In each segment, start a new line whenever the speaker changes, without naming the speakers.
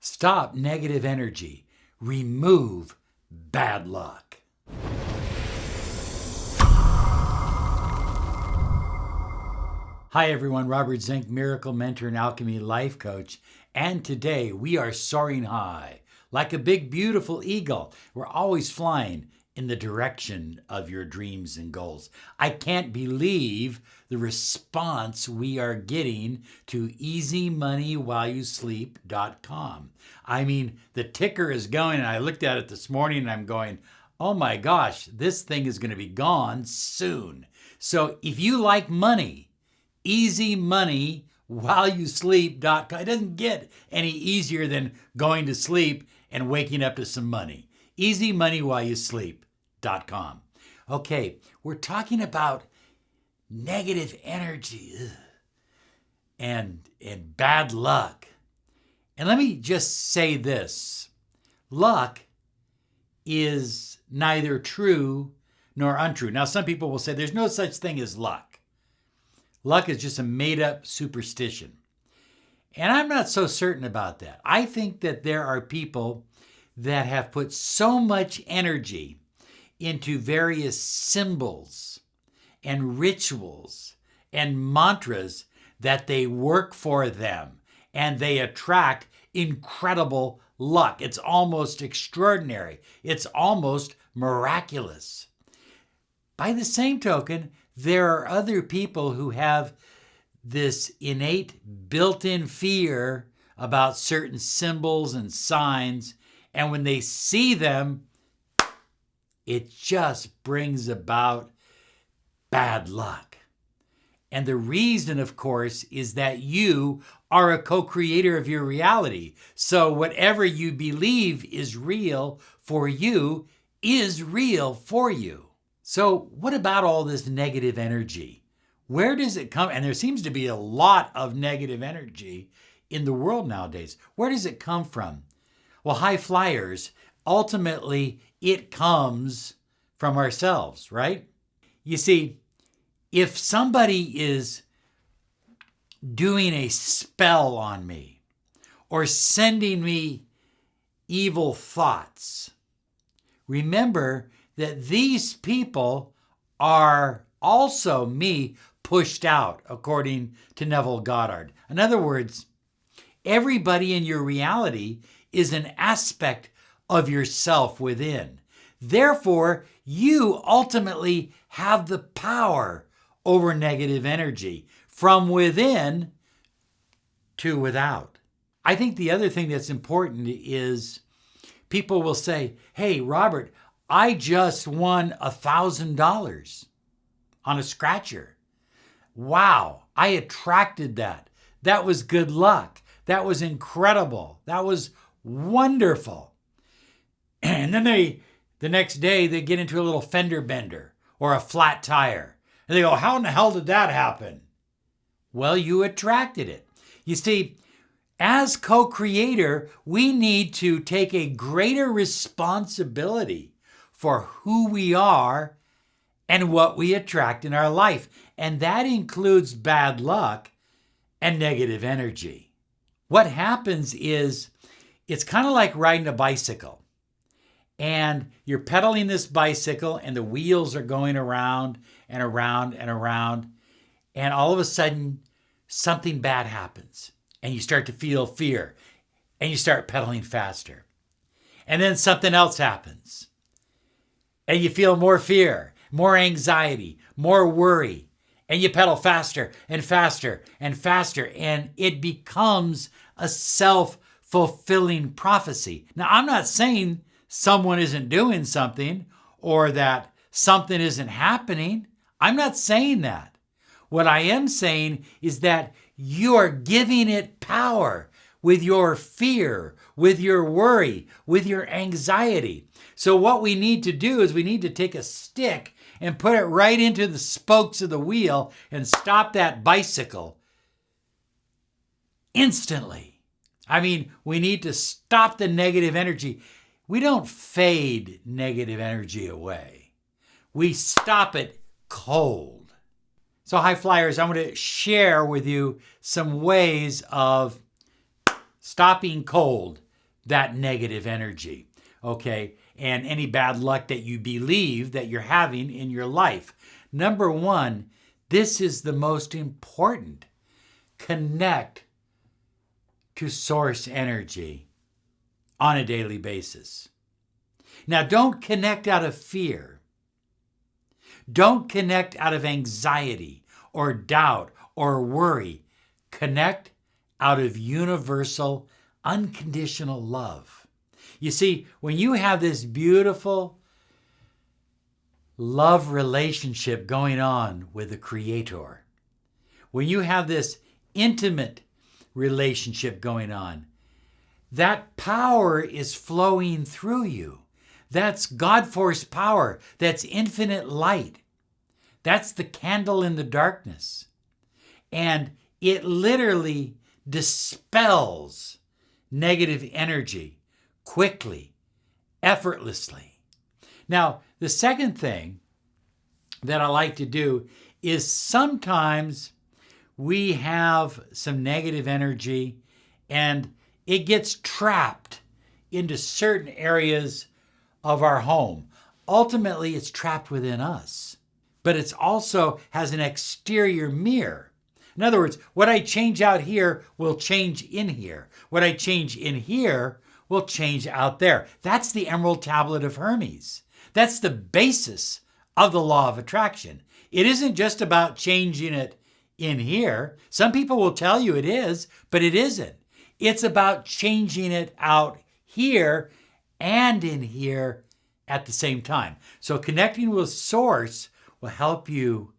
Stop negative energy. Remove bad luck. Hi everyone, Robert Zink, Miracle Mentor and Alchemy Life Coach. And today we are soaring high like a big beautiful eagle. We're always flying in the direction of your dreams and goals. I can't believe the response we are getting to easymoneywhileyouSleep.com. I mean, the ticker is going, and I looked at it this morning and I'm going, oh my gosh, this thing is going to be gone soon. So if you like money, easymoneywhileyouSleep.com. It doesn't get any easier than going to sleep and waking up to some money. easymoneywhileyouSleep.com. Okay, we're talking about negative energy and bad luck. And let me just say this. Luck is neither true nor untrue. Now, some people will say there's no such thing as luck. Luck is just a made-up superstition. And I'm not so certain about that. I think that there are people that have put so much energy into various symbols and rituals and mantras that they work for them and they attract incredible luck. It's almost extraordinary. It's almost miraculous. By the same token, there are other people who have this innate built-in fear about certain symbols and signs, and when they see them, it just brings about bad luck. And the reason, of course, is that you are a co-creator of your reality. So whatever you believe is real for you is real for you. So what about all this negative energy? Where does it come? And there seems to be a lot of negative energy in the world nowadays. Where does it come from? Well, high flyers, ultimately it comes from ourselves, right? You see, if somebody is doing a spell on me or sending me evil thoughts, remember that these people are also me pushed out, according to Neville Goddard. In other words, everybody in your reality is an aspect of yourself within. Therefore, you ultimately have the power over negative energy from within to without. I think the other thing that's important is people will say, hey, Robert, I just won $1,000 on a scratcher. Wow, I attracted that. That was good luck. That was incredible. That was wonderful. And then the next day they get into a little fender bender or a flat tire. And they go, how in the hell did that happen? Well, you attracted it. You see, as co-creator, we need to take a greater responsibility for who we are and what we attract in our life. And that includes bad luck and negative energy. What happens is it's kind of like riding a bicycle. And you're pedaling this bicycle and the wheels are going around and around and around. And all of a sudden, something bad happens. And you start to feel fear. And you start pedaling faster. And then something else happens. And you feel more fear, more anxiety, more worry. And you pedal faster and faster and faster. And it becomes a self-fulfilling prophecy. Now, I'm not saying someone isn't doing something or that something isn't happening. I'm not saying that. What I am saying is that you are giving it power with your fear, with your worry, with your anxiety. So what we need to do is we need to take a stick and put it right into the spokes of the wheel and stop that bicycle instantly. I mean, we need to stop the negative energy. We don't fade negative energy away. We stop it cold. So high flyers, I'm going to share with you some ways of stopping cold that negative energy, okay? And any bad luck that you believe that you're having in your life. Number one, this is the most important. Connect to source energy on a daily basis. Now, don't connect out of fear. Don't connect out of anxiety or doubt or worry. Connect out of universal, unconditional love. You see, when you have this beautiful love relationship going on with the Creator, when you have this intimate relationship going on, that power is flowing through you. That's God force power. That's infinite light. That's the candle in the darkness. And it literally dispels negative energy quickly, effortlessly. Now, the second thing that I like to do is sometimes we have some negative energy and it gets trapped into certain areas of our home. Ultimately, it's trapped within us, but it also has an exterior mirror. In other words, what I change out here will change in here. What I change in here will change out there. That's the Emerald Tablet of Hermes. That's the basis of the law of attraction. It isn't just about changing it in here. Some people will tell you it is, but it isn't. It's about changing it out here and in here at the same time. So connecting with Source will help you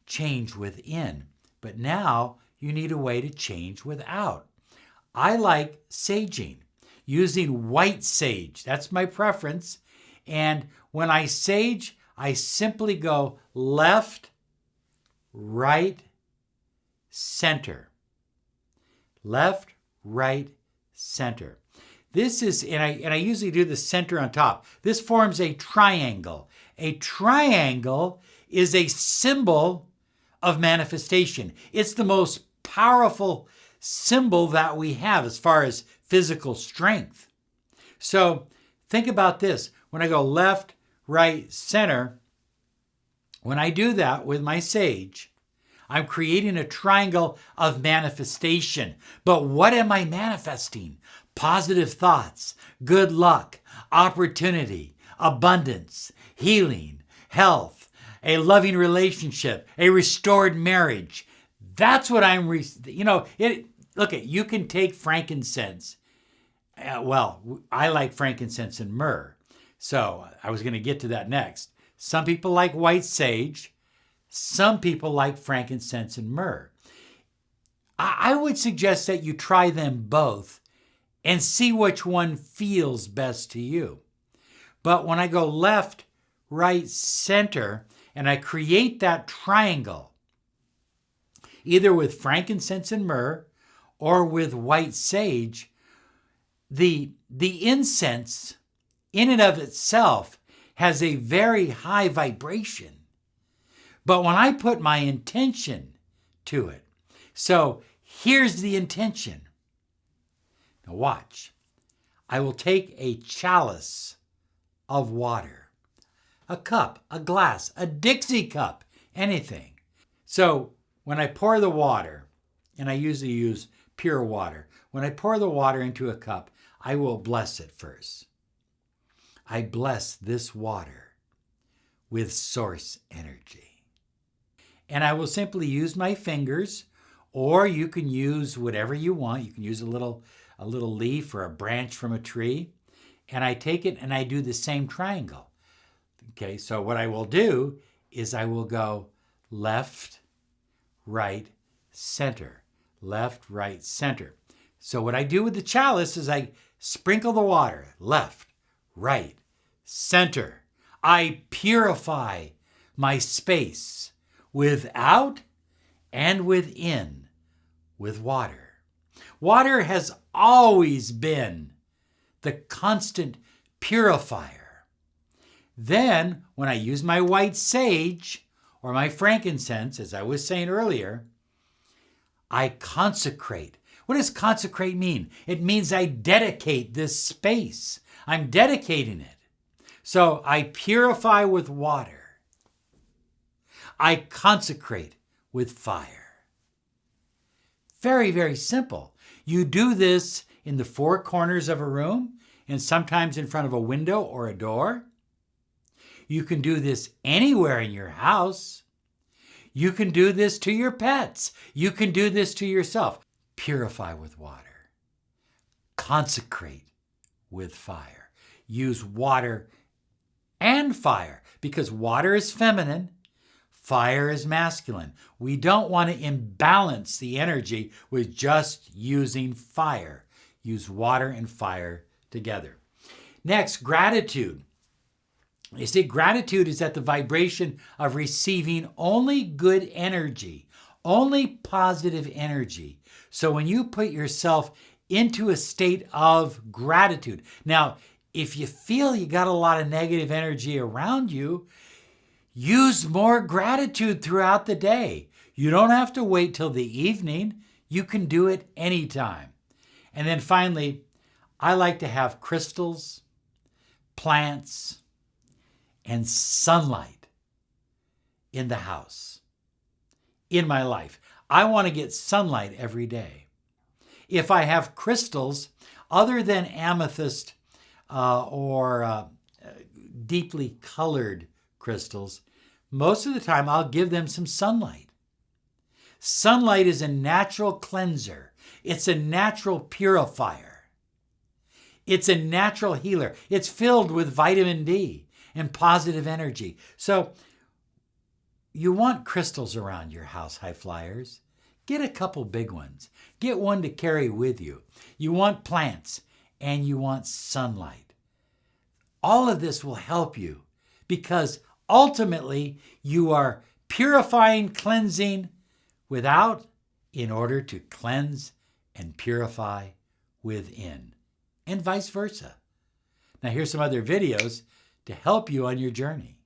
change within. But now you need a way to change without. I like saging, using white sage. That's my preference. And when I sage, I simply go left, right, center. Left, right, center. This is, and I usually do the center on top. This forms a triangle. A triangle is a symbol of manifestation. It's the most powerful symbol that we have as far as physical strength. So think about this. When I go left, right, center, when I do that with my sage, I'm creating a triangle of manifestation. But what am I manifesting? Positive thoughts, good luck, opportunity, abundance, healing, health, a loving relationship, a restored marriage. That's what I'm, look, you can take frankincense. I like frankincense and myrrh. So I was going to get to that next. Some people like white sage. Some people like frankincense and myrrh. I would suggest that you try them both and see which one feels best to you. But when I go left, right, center, and I create that triangle, either with frankincense and myrrh or with white sage, the incense in and of itself has a very high vibration. But when I put my intention to it, so here's the intention. Now watch. I will take a chalice of water, a cup, a glass, a Dixie cup, anything. So when I pour the water, and I usually use pure water, when I pour the water into a cup, I will bless it first. I bless this water with source energy. And I will simply use my fingers, or you can use whatever you want. You can use a little leaf or a branch from a tree. And I take it and I do the same triangle. Okay, so what I will do is I will go left, right, center. Left, right, center. So what I do with the chalice is I sprinkle the water. Left, right, center. I purify my space without and within with water. Water has always been the constant purifier. Then, when I use my white sage or my frankincense, as I was saying earlier, I consecrate. What does consecrate mean? It means I dedicate this space. I'm dedicating it. So I purify with water. I consecrate with fire. Very, very simple. You do this in the four corners of a room and sometimes in front of a window or a door. You can do this anywhere in your house. You can do this to your pets. You can do this to yourself. Purify with water. Consecrate with fire. Use water and fire because water is feminine, fire is masculine. We don't want to imbalance the energy with just using fire. Use water and fire together. Next, gratitude. You see, gratitude is at the vibration of receiving only good energy, only positive energy. So when you put yourself into a state of gratitude, now, if you feel you got a lot of negative energy around you, use more gratitude throughout the day. You don't have to wait till the evening. You can do it anytime. And then finally, I like to have crystals, plants, and sunlight in the house, in my life. I want to get sunlight every day. If I have crystals, other than amethyst or deeply colored crystals, most of the time I'll give them some sunlight. Sunlight is a natural cleanser. It's a natural purifier. It's a natural healer. It's filled with vitamin D and positive energy. So you want crystals around your house, high flyers. Get a couple big ones. Get one to carry with you. You want plants and you want sunlight. All of this will help you because ultimately you are purifying, cleansing without in order to cleanse and purify within, and vice versa. Now here's some other videos to help you on your journey.